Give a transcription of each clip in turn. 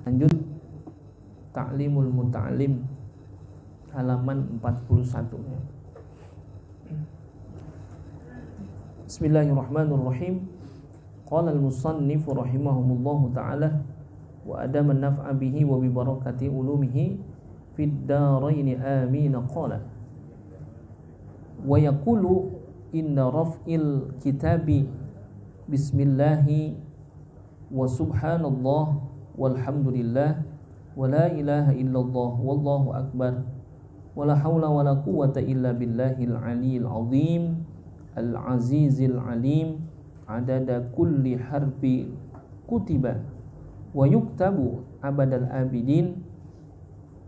Lanjut, Ta'limul Muta'alim halaman 41 ya. Bismillahirrahmanirrahim. Qala al-musannif rahimahumullahu ta'ala wa adama an-naf'a bihi wa bi barakati ulumihi fid darain amin. Qala wa yaqulu inna raf'il kitabi bismillahi wa subhanallah walhamdulillah wa la ilaha illallah wallahu akbar wa la hawla wa la quwwata illa billahil aliyyil azim al-azizil alim adada kulli harfi kutiba wa yuktabu abadal abidin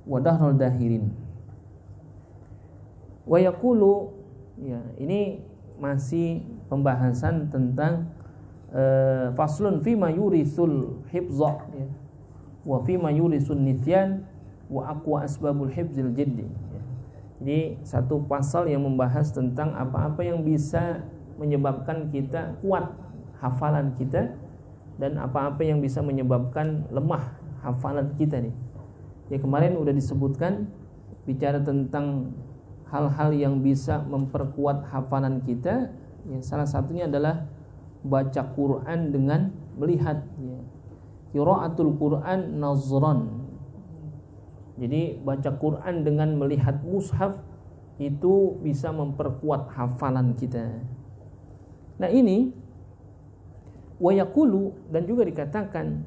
wa dahral dahirin. Wa yaqulu, ya, ini masih pembahasan tentang faslun fima yurisul hifza ya, wa fima yurisun nisyan wa aqwa asbabul hifzil jiddi ya. Jadi satu pasal yang membahas tentang apa-apa yang bisa menyebabkan kita kuat hafalan kita dan apa-apa yang bisa menyebabkan lemah hafalan kita nih. Ya, kemarin udah disebutkan bicara tentang hal-hal yang bisa memperkuat hafalan kita. Ya, salah satunya adalah baca Quran dengan melihat ya. Qiraatul Quran nazran. Jadi baca Quran dengan melihat mushaf itu bisa memperkuat hafalan kita. Nah ini wa yaqulu, dan juga dikatakan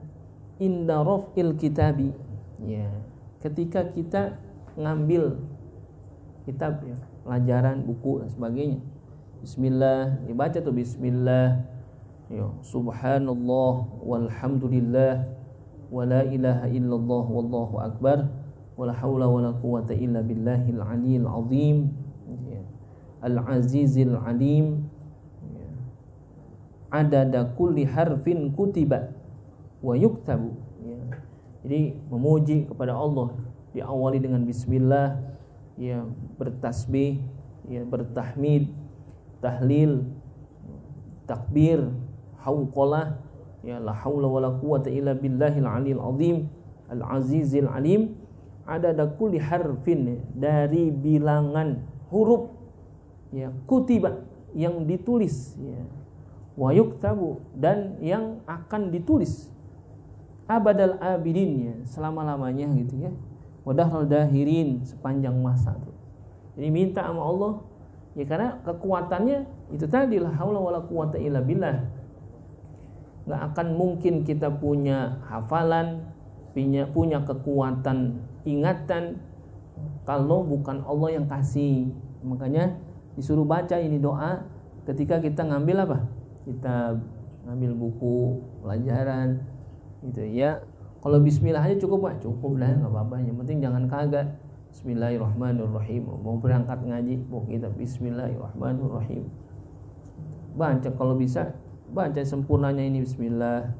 inda raf'il kitabi ya, ketika kita ngambil kitab ya, pelajaran, buku dan sebagainya. Bismillah, dibaca tuh bismillah ya, subhanallah walhamdulillah wa la ilaha illallah wallahu akbar wa la haula wa la quwwata illa billahil aliyyil azim ya, al-azizil alim ya, adada kulli harfin kutiba wa yuktabu ya. Jadi memuji kepada Allah diawali dengan bismillah ya, bertasbih ya, bertahmid, tahlil, takbir, hauqalah ya, la haula wala quwwata illa billahil aliyil azim al-azizil alim adada kulli harfin ya, dari bilangan huruf ya, kutiba yang ditulis ya, wa yuktabu dan yang akan ditulis, abadal abidin ya, selama-lamanya gitu ya, wa dahral dahirin, sepanjang masa tuh. Jadi minta sama Allah ya, karena kekuatannya itu tadi la haula wala quwwata illa billah. Enggak akan mungkin kita punya hafalan, punya kekuatan ingatan kalau bukan Allah yang kasih. Makanya disuruh baca ini doa ketika kita ngambil apa? Kita ngambil buku pelajaran gitu ya. Kalau bismillah aja cukup Pak, cukup lah, enggak apa-apa. Yang penting jangan kaget. Bismillahirrahmanirrahim. Mau berangkat ngaji, mau kita bismillahirrahmanirrahim. Baca kalau bisa, baca sempurnanya ini bismillah,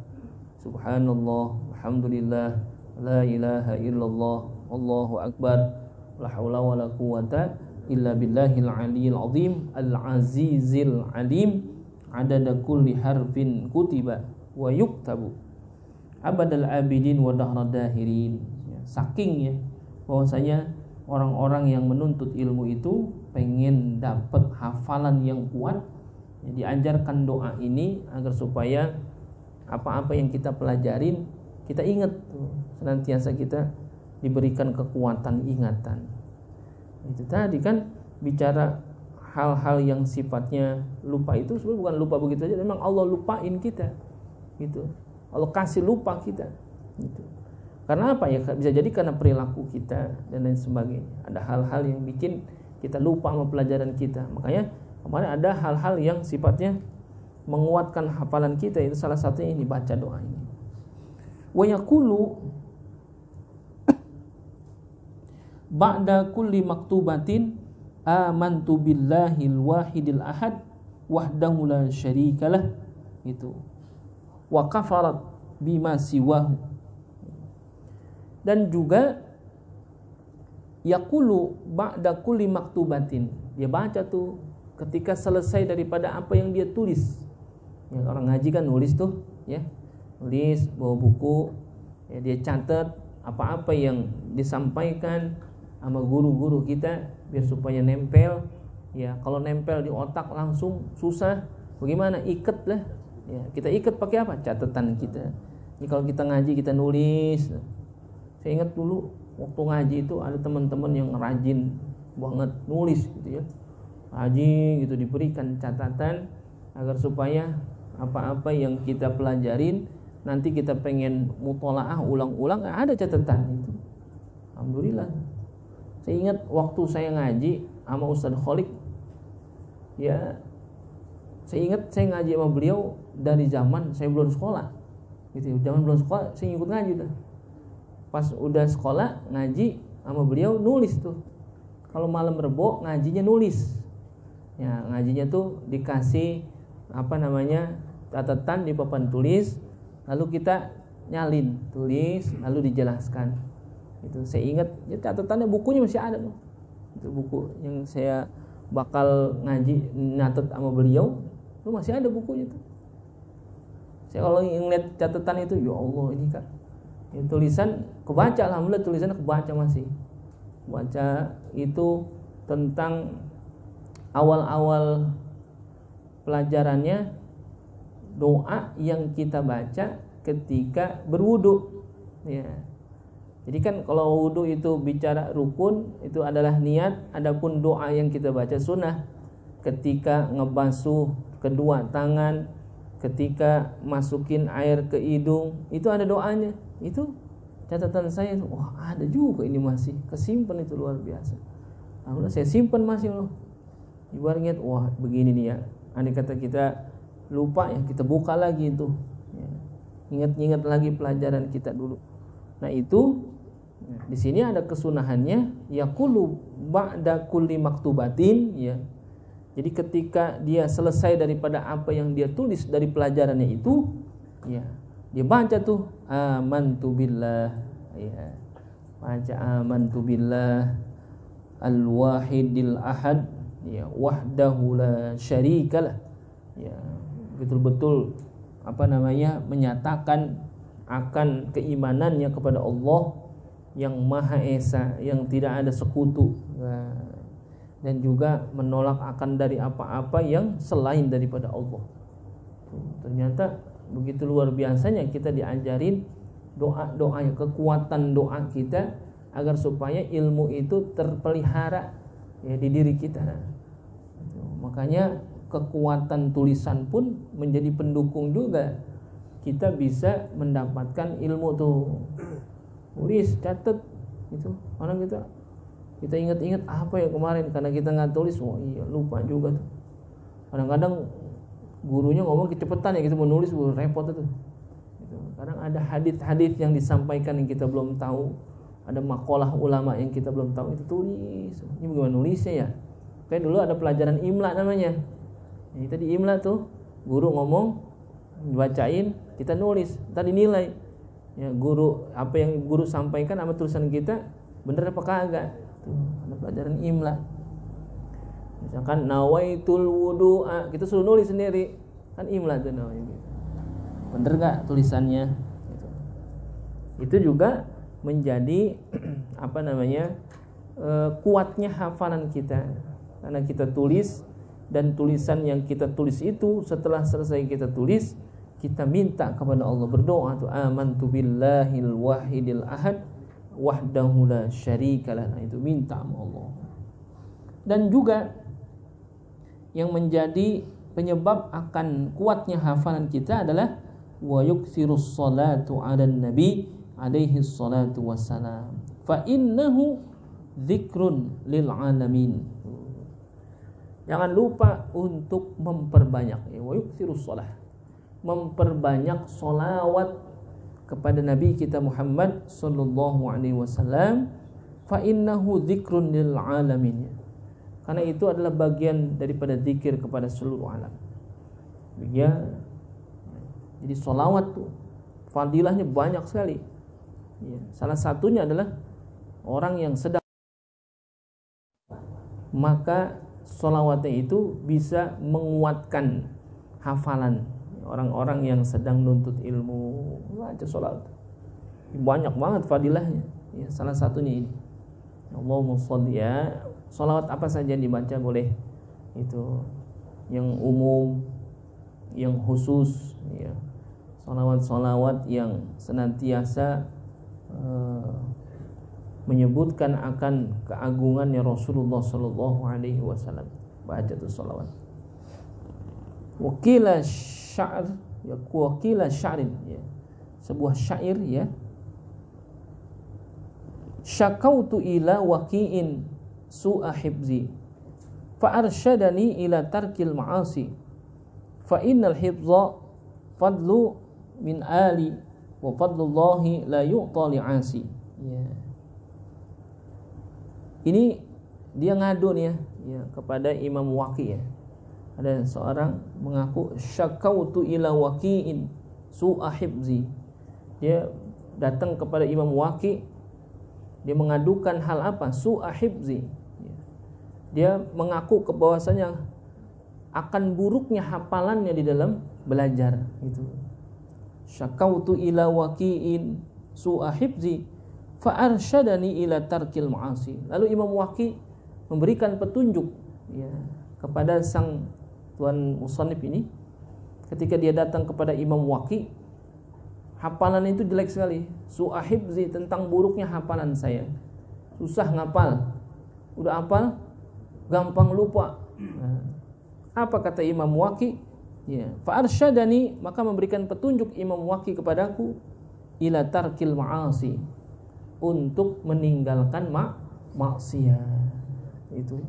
subhanallah, alhamdulillah, la ilaha illallah, allahu akbar, la haula wala quwwata illa billahil aliyyil azim al-azizil alim adada kulli harfin kutiba wa yuktabu abadal abidin wa dahral dahirin. Saking ya bahwasanya orang-orang yang menuntut ilmu itu pengen dapat hafalan yang kuat ya, diajarkan doa ini agar supaya apa-apa yang kita pelajarin kita ingat tuh, senantiasa kita diberikan kekuatan ingatan. Itu tadi kan bicara hal-hal yang sifatnya lupa itu sebenarnya bukan lupa begitu saja, memang Allah lupain kita gitu. Allah kasih lupa kita gitu. Karena apa ya? Bisa jadi karena perilaku kita dan lain sebagainya. Ada hal-hal yang bikin kita lupa sama pelajaran kita. Makanya kemarin ada hal-hal yang sifatnya menguatkan hafalan kita, itu salah satunya yang dibaca doa ini. Wa yaqulu ba'da kulli maktubatin amantu billahil wahidil ahad wahdahu la syarikalah itu wa kafarat bima siwahu. Dan juga yaqulu ba'da kulli maktubatin, dia baca tuh ketika selesai daripada apa yang dia tulis ya, orang ngaji kan nulis tuh ya, nulis bawa buku Ya, dia catat apa-apa yang disampaikan sama guru-guru kita biar supaya nempel. Ya, kalau nempel di otak langsung susah. Bagaimana? Ikat lah. Ya, kita ikat pakai apa? Catatan kita. Ini kalau kita ngaji kita nulis. Saya ingat dulu waktu ngaji itu ada teman-teman yang rajin banget nulis gitu ya. Rajin gitu, diberikan catatan agar supaya apa-apa yang kita pelajarin nanti kita pengen mutolaah ulang-ulang ada catatan itu. Alhamdulillah. Saya ingat waktu saya ngaji sama Ustaz Kholik, ya saya ingat saya ngaji sama beliau dari zaman saya belum sekolah gitu. Zaman belum sekolah saya ikut ngaji tuh. Pas udah sekolah ngaji sama beliau nulis tuh. Kalau malam Rebo ngajinya nulis. Ya, ngajinya tuh dikasih catatan di papan tulis, lalu kita nyalin, tulis, lalu dijelaskan. Itu saya ingat, ya catatannya bukunya masih ada tuh. Itu buku yang saya bakal ngaji nyatet sama beliau, itu masih ada bukunya tuh. Saya kalau ngeliat catatan itu, ya Allah ini kan, ya, tulisan kebaca, alhamdulillah tulisannya kebaca masih. Baca itu tentang awal-awal pelajarannya doa yang kita baca ketika berwudu. Ya. Jadi kan kalau wudu itu bicara rukun itu adalah niat, adapun doa yang kita baca sunnah. Ketika ngebasuh kedua tangan, ketika masukin air ke hidung, itu ada doanya. Itu catatan saya, wah ada juga ini masih kesimpan, itu luar biasa. Alhamdulillah saya simpan masih loh. Ibaratnya wah begini nih ya. Andai kata kita lupa ya kita buka lagi itu. Ya. Ingat-ingat lagi pelajaran kita dulu. Nah itu di sini ada kesunahannya yaqulu ba'da kulli maktubatin ya. Jadi ketika dia selesai daripada apa yang dia tulis dari pelajarannya itu ya, dia baca tuh amantu billah ya. Baca amantu billah al-wahidil ahad ya wahdahu la syarikalah ya, betul-betul menyatakan akan keimanannya kepada Allah yang Maha Esa, yang tidak ada sekutu, dan juga menolak akan dari apa-apa yang selain daripada Allah. Ternyata begitu luar biasanya kita diajarin doa-doa, kekuatan doa kita agar supaya ilmu itu terpelihara ya di diri kita. Makanya kekuatan tulisan pun menjadi pendukung juga kita bisa mendapatkan ilmu tuh. Tulis, catat itu. Orang kita ingat-ingat apa ya kemarin karena kita nggak tulis, oh iya lupa juga tuh. Kadang-kadang gurunya ngomong kecepatan ya kita mau nulis repot itu. Gitu. Kadang ada hadis-hadis yang disampaikan yang kita belum tahu, ada makalah ulama yang kita belum tahu, itu tulis. Ini bagaimana nulisnya ya? Kayak dulu ada pelajaran imla namanya. Ini tadi imla tuh guru ngomong, dibacain, kita nulis, tadi nilai. Ya guru apa yang guru sampaikan sama tulisan kita bener apa kagak? Tuh, ada pelajaran imla. Misalkan nawaitul wudu'a, kita suruh nulis sendiri. Kan imla tuh namanya. Bener enggak tulisannya? Gitu. Itu juga menjadi kuatnya hafalan kita. Karena kita tulis, dan tulisan yang kita tulis itu setelah selesai kita tulis, kita minta kepada Allah, berdoa tuh amantu billahil wahidil ahad wahdahu la syarikalah. Nah, itu minta sama Allah. Dan juga yang menjadi penyebab akan kuatnya hafalan kita adalah wa yuksirus salatu 'alan nabi alaihi salatu wassalam fa innahu dzikrun lil alamin. Jangan lupa untuk memperbanyak wa yuksirus salah, memperbanyak solawat kepada Nabi kita Muhammad sallallahu alaihi wasallam, fa innahu dzikrun lil alamin. Karena itu adalah bagian daripada zikir kepada seluruh alam. Ya. Jadi solawat tuh fadilahnya banyak sekali. Ya. Salah satunya adalah orang yang sedang, maka solawatnya itu bisa menguatkan hafalan orang-orang yang sedang nuntut ilmu. Baca solawat. banyak banget fadilahnya. Ya, salah satunya ini. Allahumma sholli, ya. Sholawat apa saja dibaca boleh. Itu yang umum, yang khusus, ya. Sholawat yang senantiasa menyebutkan akan keagungannya Rasulullah sallallahu alaihi wasallam. Baca tuh sholawat. Wakila syair, ya, wakila syairin, ya. Sebuah syair, ya. Syakautu ila waqi'in su'a hibzi fa arsyadani ila tarkil ma'asi fa innal hibza fadlu min ali wa fadlullahi la yu'ta li'asi. Ya. Ini dia ngadu nih, ya, kepada Imam Waqi', ya. Ada seorang mengaku syakautu ila waqi'in su'a hibzi. Dia datang kepada Imam Waqi', dia mengadukan hal apa? Su'a hibzi. Dia mengaku bahwasanya akan buruknya hafalannya di dalam belajar itu. Syakautu ila waqi'in su'a hibzi fa arsyadani ila tarkil ma'asi. Lalu Imam Waqi' memberikan petunjuk, ya, kepada sang tuan musannif ini. Ketika dia datang kepada Imam Waqi', hafalan itu jelek sekali. Su'a hibzi, tentang buruknya hafalan saya. Susah ngapal. Udah hafal, gampang lupa. Nah, apa kata Imam Waqi'? Ya, fa arsyadani, maka memberikan petunjuk Imam Waqi' kepadaku ila tarkil ma'asi, untuk meninggalkan maksiat. Itu.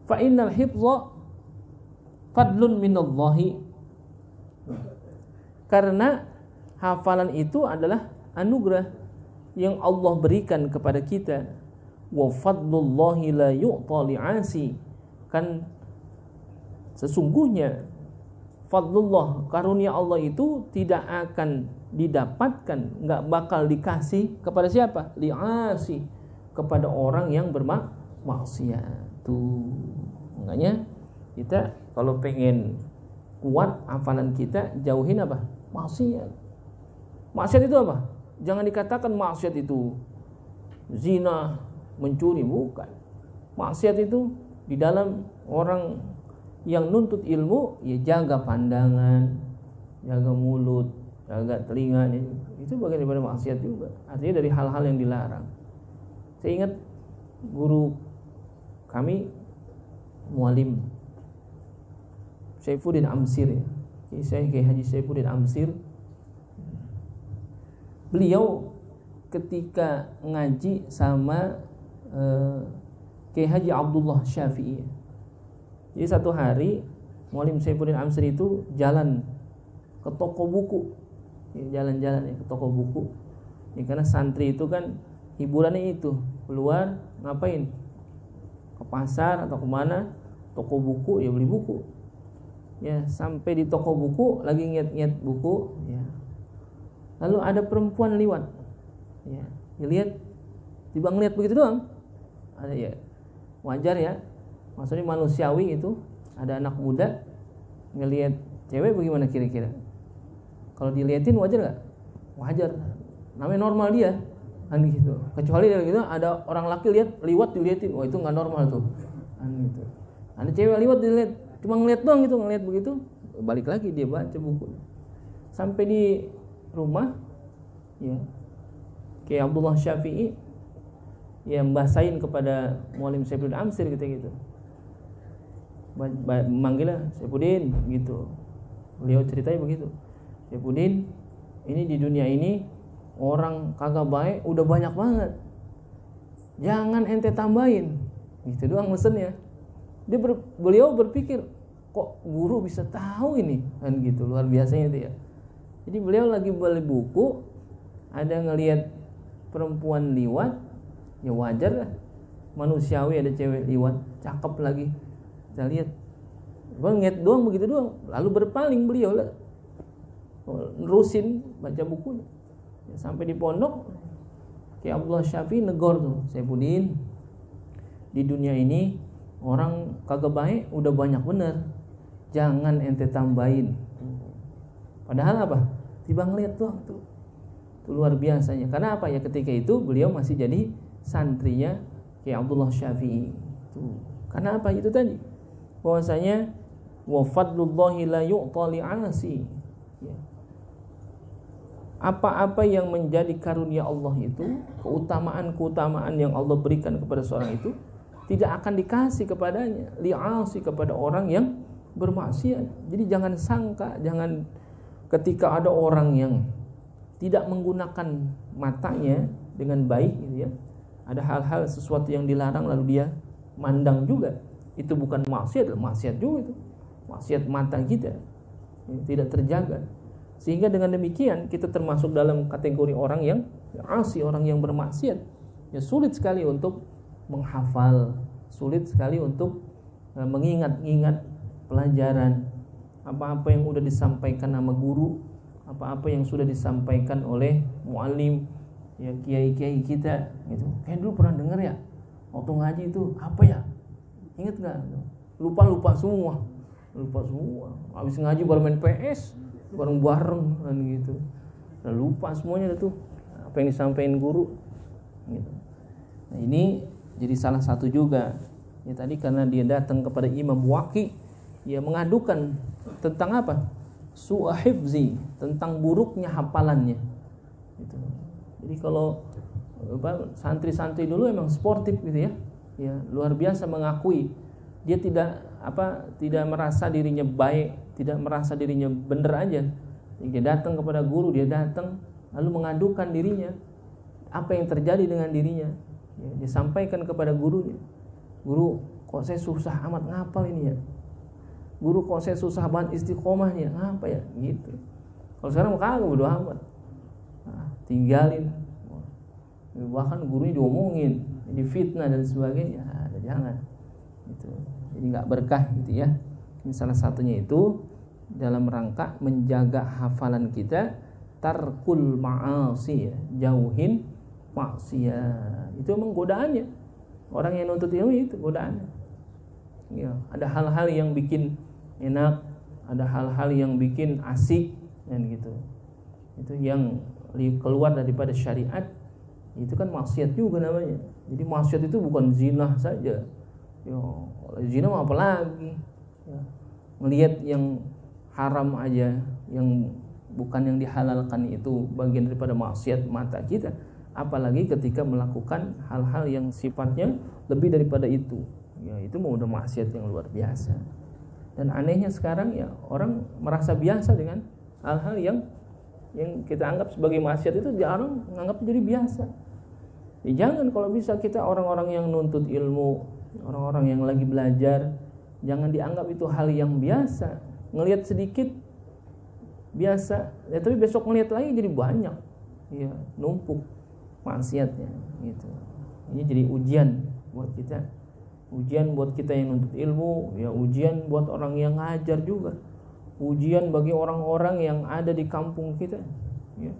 Fa innal hifdza fadlun minallahi. Karena hafalan itu adalah anugerah yang Allah berikan kepada kita. Wa fadlullahi la yu'ta li'asi. Kan sesungguhnya fadlullah, karunia Allah itu tidak akan didapatkan, enggak bakal dikasih kepada siapa? Li'asi, kepada orang yang bermaksiat. Tuh. Makanya kita kalau pengen kuat hafalan kita, jauhin apa? Maksiat. Maksiat itu apa? Jangan dikatakan maksiat itu zina, mencuri, bukan. Maksiat itu di dalam orang yang nuntut ilmu, ya jaga pandangan, jaga mulut, jaga telinga, itu bagian daripada maksiat juga. Artinya dari hal-hal yang dilarang. Saya ingat guru kami, mualim Saifuddin Amsir, ya. Kiai Haji Saifuddin Amsir. Beliau ketika ngaji sama Kiai Haji Abdullah Syafi'i. Jadi satu hari mualim Saifuddin Amsir itu jalan ke toko buku, jalan-jalan, ya, ke toko buku, ya, karena santri itu kan hiburannya itu keluar ngapain, ke pasar atau kemana, toko buku, ya beli buku, ya. Sampai di toko buku lagi ngiat-ngiat buku, ya, lalu ada perempuan lewat, ya, dilihat, tiba ngeliat begitu doang, ada, ya, wajar, ya, maksudnya manusiawi itu. Ada anak muda ngelihat cewek, bagaimana kira-kira? Kalau diliatin wajar gak? Wajar, namanya normal dia, kan gitu. Kecuali dari gitu ada orang laki liwat diliatin, wah itu nggak normal tuh, kan gitu. Ada cewek liwat dilihat, cuma ngeliat doang gitu, ngeliat begitu, balik lagi dia baca buku. Sampai di rumah, ya, kayak Abdullah Syafi'i yang bahasain kepada mualim Saifuddin Amsir gitu. Memanggilnya Saifuddin gitu. Beliau ceritanya begitu. Saifuddin, ini di dunia ini orang kagak baik udah banyak banget. Jangan ente tambahin. Gitu doang mesennya. Beliau berpikir, kok guru bisa tahu ini? Kan gitu, luar biasanya itu, ya. Jadi beliau lagi beli buku, ada ngelihat perempuan liwat, ya wajar lah, manusiawi, ada cewek liwat, cakep lagi. Kita lihat, ngeliat doang, begitu doang. Lalu berpaling beliau lah, nerusin baca bukunya, ya, sampai di pondok. Kayak Abdullah Syafi'i negor tuh, Saifuddin, di dunia ini orang kagak baik udah banyak bener, jangan ente tambahin. Padahal apa? Tiba ngeliat doang tuh luar biasanya. Karena apa ya, ketika itu beliau masih jadi santrinya Kiai Abdullah Syafi'i. Tuh. Karena apa itu tadi? Bahwasanya wa fadlullahi la yu'ta li'asi. Ya. Apa-apa yang menjadi karunia Allah itu, keutamaan-keutamaan yang Allah berikan kepada seorang itu tidak akan dikasih kepadanya, li'asi, kepada orang yang bermaksiat. Jadi jangan sangka, jangan ketika ada orang yang tidak menggunakan matanya dengan baik gitu ya, ada hal-hal sesuatu yang dilarang lalu dia mandang juga, itu bukan maksiat, maksiat juga itu, maksiat mata kita tidak terjaga. Sehingga dengan demikian kita termasuk dalam kategori orang yang asi, orang yang bermaksiat. Ya sulit sekali untuk menghafal, sulit sekali untuk mengingat-ingat pelajaran, apa-apa yang sudah disampaikan sama guru, apa-apa yang sudah disampaikan oleh muallim, ya kiai-kiai kita gitu. Kayak dulu pernah dengar ya, waktu ngaji itu apa ya? Ingat nggak? Lupa semua. Habis ngaji baru main PS, bareng-bareng kan gitu. Nah, lupa semuanya tuh apa yang disampaikan guru gitu. Nah, ini jadi salah satu juga. Ya tadi karena dia datang kepada Imam Waqi, dia mengadukan tentang apa? Su'a hifzi, tentang buruknya hafalannya. Gitu. Jadi kalau santri-santri dulu emang sportif gitu ya. Ya, luar biasa mengakui dia tidak merasa dirinya baik, tidak merasa dirinya benar aja. Dia datang kepada guru, dia datang lalu mengadukan dirinya, apa yang terjadi dengan dirinya. Ya, dia sampaikan kepada gurunya. Guru, kok saya susah amat ngapal ini ya? Guru, kok saya susah banget istiqomahnya? Apa ya? Gitu. Kalau sekarang kagak bodo amat. Nah, tinggalin. Bahkan gurunya diomongin, difitnah dan sebagainya. Jangan. Gitu. Jadi enggak berkah gitu ya. Ini salah satunya itu dalam rangka menjaga hafalan kita, tarkul ma'asi ya, jauhin maksiat. Itu memang godaannya. Orang yang nuntut ilmu itu godaannya. Ya, ada hal-hal yang bikin enak, ada hal-hal yang bikin asik dan gitu. Itu yang keluar daripada syariat, itu kan maksiat juga namanya. Jadi maksiat itu bukan zina saja. Ya, zina apa lagi? Ya, melihat yang haram aja, yang bukan yang dihalalkan itu bagian daripada maksiat mata kita. Apalagi ketika melakukan hal-hal yang sifatnya lebih daripada itu. Ya, itu mau udah maksiat yang luar biasa. Dan anehnya sekarang ya orang merasa biasa dengan hal-hal yang kita anggap sebagai maksiat itu, jarang menganggap jadi biasa. Ya, jangan, kalau bisa kita orang-orang yang nuntut ilmu, orang-orang yang lagi belajar, jangan dianggap itu hal yang biasa. Ngelihat sedikit biasa, ya, tapi besok ngelihat lagi jadi banyak. Ya, numpuk maksiatnya gitu. Ini jadi ujian buat kita. Ujian buat kita yang nuntut ilmu, ya ujian buat orang yang ngajar juga. Ujian bagi orang-orang yang ada di kampung kita. Ya.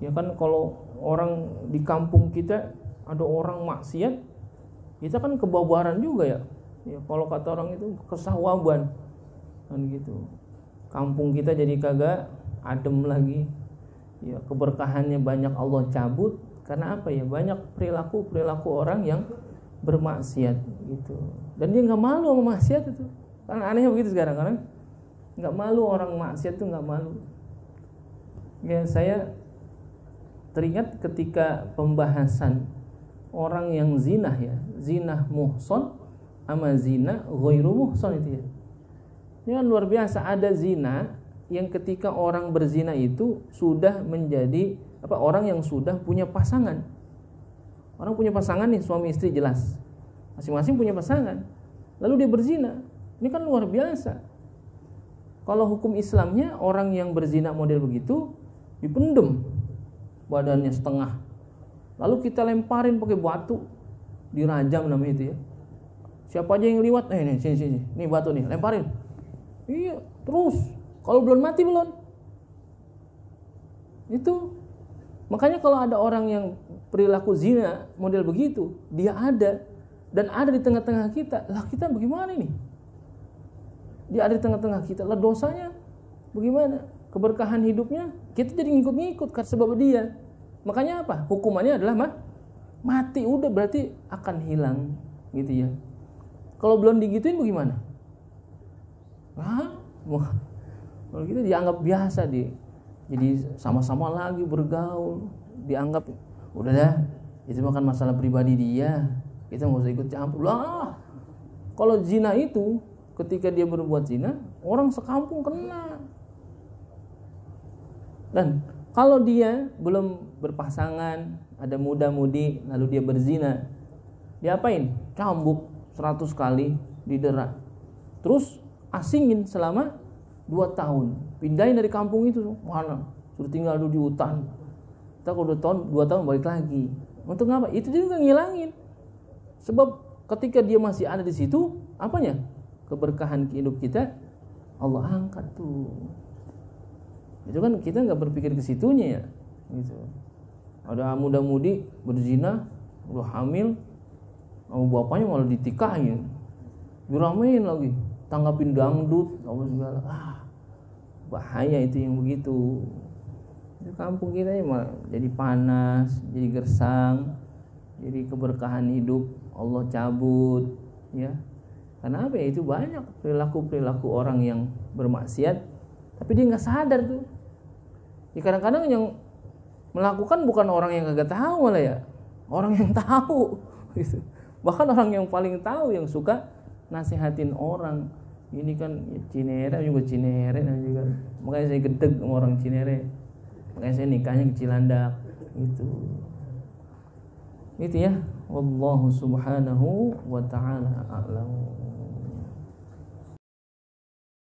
Ya kan kalau orang di kampung kita ada orang maksiat, kita kan kebabaran juga ya. Ya kalau kata orang itu kesawaban kan gitu. Kampung kita jadi kagak adem lagi. Ya, keberkahannya banyak Allah cabut. Karena apa ya? Banyak perilaku orang yang bermaksiat gitu. Dan dia nggak malu sama maksiat itu. Karena anehnya begitu sekarang, karena nggak malu, orang maksiat itu nggak malu. Ya, saya teringat ketika pembahasan orang yang zina ya, zina muhson sama zina ghairu muhson itu ya. Ini kan luar biasa, ada zina yang ketika orang berzina itu sudah menjadi orang yang sudah punya pasangan. Orang punya pasangan nih, suami istri jelas. Masing-masing punya pasangan. Lalu dia berzina. Ini kan luar biasa. Kalau hukum Islamnya orang yang berzina model begitu dipendem badannya setengah. Lalu kita lemparin pakai batu, dirajam namanya itu ya. Siapa aja yang liwat, nih sini. Nih batu nih, lemparin. Iya, terus. Kalau belum mati belum. Itu. Makanya kalau ada orang yang perilaku zina model begitu, dia ada dan ada di tengah-tengah kita, lah kita bagaimana ini? Dia ada di tengah-tengah kita, lah dosanya bagaimana? keberkahan hidupnya, kita jadi ngikut-ngikut karena sebab dia. Makanya apa? Hukumannya adalah mati. Udah berarti akan hilang gitu ya. Kalau belum digituin bagaimana? Kalau kita dianggap biasa jadi sama-sama lagi bergaul, dianggap udah dah, itu bukan masalah pribadi dia, kita nggak usah ikut campur lah. Kalau zina itu, ketika dia berbuat zina, orang sekampung kena. Dan kalau dia belum berpasangan, ada muda-mudi, lalu dia berzina, diapain? Cambuk 100 kali, didera, terus asingin selama 2 tahun, pindahin dari kampung itu, mana sudah tinggal dulu di hutan. Kita kalau 2 tahun balik lagi. Untuk apa? Itu juga ngilangin. Sebab ketika dia masih ada di situ, apanya? Keberkahan hidup kita Allah angkat tuh. Itu kan kita nggak berpikir ke situnya ya, gitu. Ada muda-mudi berzina, udah hamil, sama bapaknya malah ditikahin, diramein lagi, tanggapin dangdut, apa segala. Bahaya itu yang begitu. Di kampung kita ya malah jadi panas, jadi gersang, jadi keberkahan hidup Allah cabut, ya. Karena apa ya? Itu banyak perilaku orang yang bermaksiat, tapi dia nggak sadar tuh. Ya, kadang-kadang yang melakukan bukan orang yang kagak tahu malah ya, orang yang tahu gitu. Bahkan orang yang paling tahu yang suka nasihatin orang. Ini kan ya, Cinere juga Cinere juga. Makanya saya gedeg sama orang Cinere. Makanya saya nikahnya ke Cilandak gitu. Gitu ya. Wallahu subhanahu wa ta'ala a'lam.